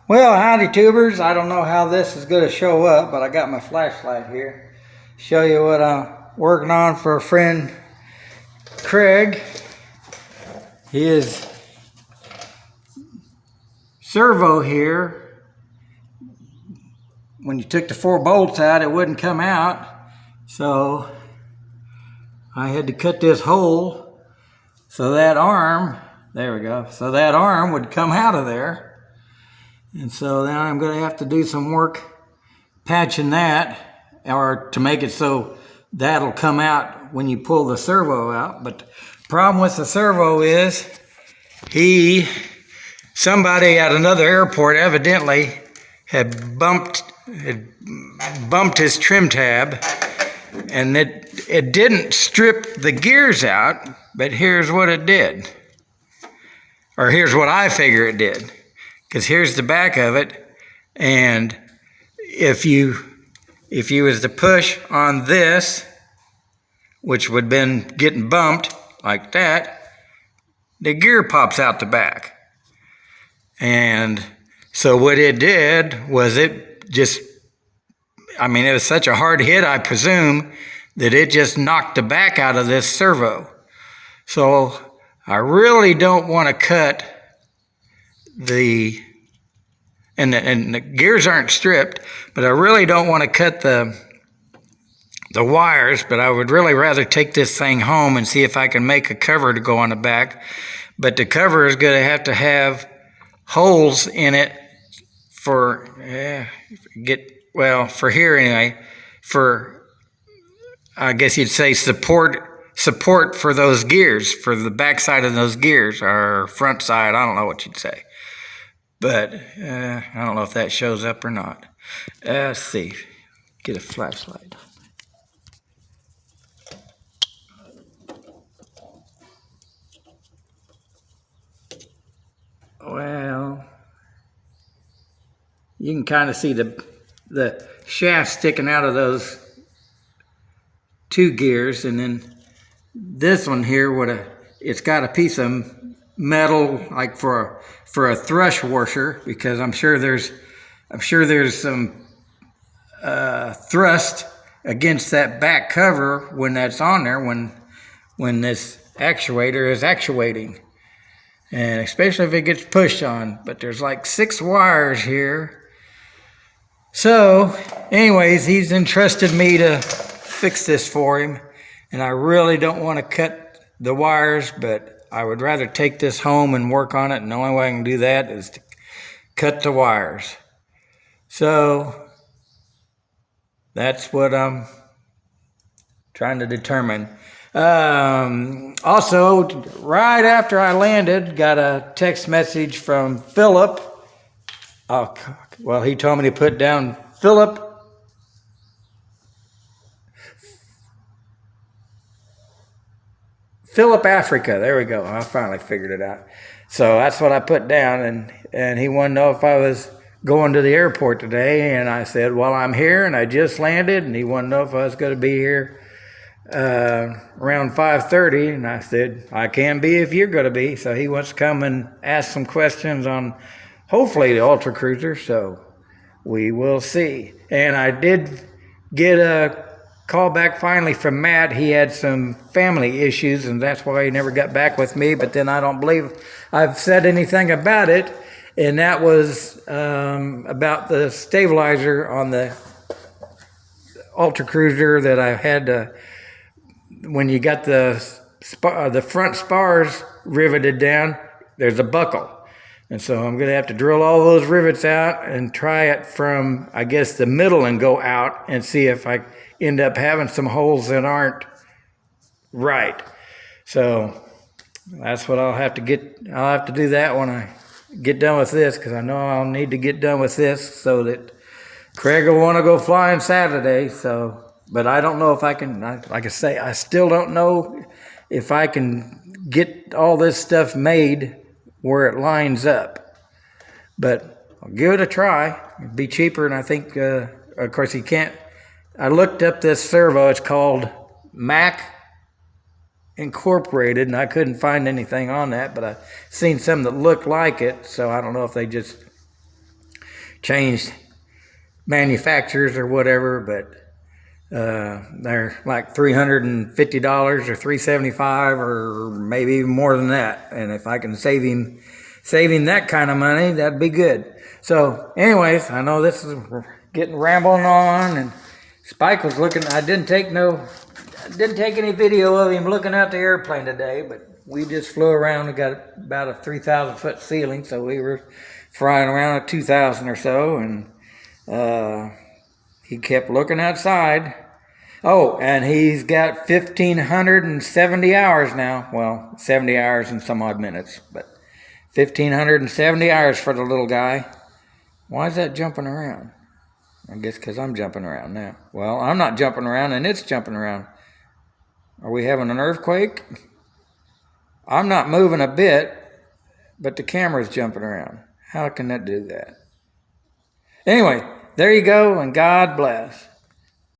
Well, howdy tubers. I don't know how this is going to show up, but I got my flashlight here. Show you what I'm working on for a friend, Craig. His servo here, when you took the 4 bolts out, it wouldn't come out. So I had to cut this hole so that arm, there we go, so that arm would come out of there. And so now I'm going to have to do some work patching that, or to make it so that'll come out when you pull the servo out. But the problem with the servo is somebody at another airport evidently had bumped his trim tab, and it didn't strip the gears out, but here's what it did. Or here's what I figure it did. Because here's the back of it, and if you was to push on this, which would have been getting bumped like that, the gear pops out the back. And so what it did was it was such a hard hit, I presume, that it just knocked the back out of this servo. So I really don't want to cut the gears aren't stripped, but I really don't want to cut the wires, but I would really rather take this thing home and see if I can make a cover to go on the back. But the cover is going to have holes in it for here anyway, for, I guess you'd say, support for those gears, for the back side of those gears, or front side, I don't know what you'd say. But I don't know if that shows up or not. Let's see. Get a flashlight. Well, you can kind of see the shaft sticking out of those 2 gears, and then this one here it's got a piece of metal, like for a thrush washer, because I'm sure there's some thrust against that back cover when that's on there, when this actuator is actuating, and especially if it gets pushed on. But there's like 6 wires here. So anyways, he's entrusted me to fix this for him, and I really don't want to cut the wires, but I would rather take this home and work on it, and the only way I can do that is to cut the wires. So that's what I'm trying to determine. Also, right after I landed, got a text message from Philip. He told me to put down Philip Africa. There we go. I finally figured it out. So that's what I put down, and he wanted to know if I was going to the airport today, and I said, well, I'm here, and I just landed, and he wanted to know if I was going to be here around 5:30, and I said, I can be if you're going to be. So he wants to come and ask some questions on, hopefully, the Ultra Cruiser, so we will see. And I did get a call back finally from Matt. He had some family issues, and that's why he never got back with me, but then I don't believe I've said anything about it, and that was about the stabilizer on the Ultra Cruiser that I had to, when you got the front spars riveted down, there's a buckle. And so I'm going to have to drill all those rivets out and try it from, I guess, the middle and go out and see if I end up having some holes that aren't right. So that's what I'll have to do that when I get done with this, because I know I'll need to get done with this so that Craig will want to go flying Saturday. So, but I don't know if I can, like I say, I still don't know if I can get all this stuff made where it lines up. But I'll give it a try. It'd be cheaper, and I think, of course, you can't. I looked up this servo. It's called Mac Incorporated, and I couldn't find anything on that, but I seen some that looked like it, so I don't know if they just changed manufacturers or whatever, but they're like $350 or $375 or maybe even more than that. And if I can save him that kind of money, that'd be good. So anyways, I know this is getting rambling on, and Spike was looking. I didn't take any video of him looking out the airplane today, but we just flew around. We got about a 3,000 foot ceiling, so we were flying around at 2,000 or so, and he kept looking outside. Oh, and he's got 1,570 hours now. Well, 70 hours and some odd minutes, but 1,570 hours for the little guy. Why is that jumping around? I guess because I'm jumping around now. Well, I'm not jumping around, and it's jumping around. Are we having an earthquake? I'm not moving a bit, but the camera's jumping around. How can that do that? Anyway, there you go, and God bless.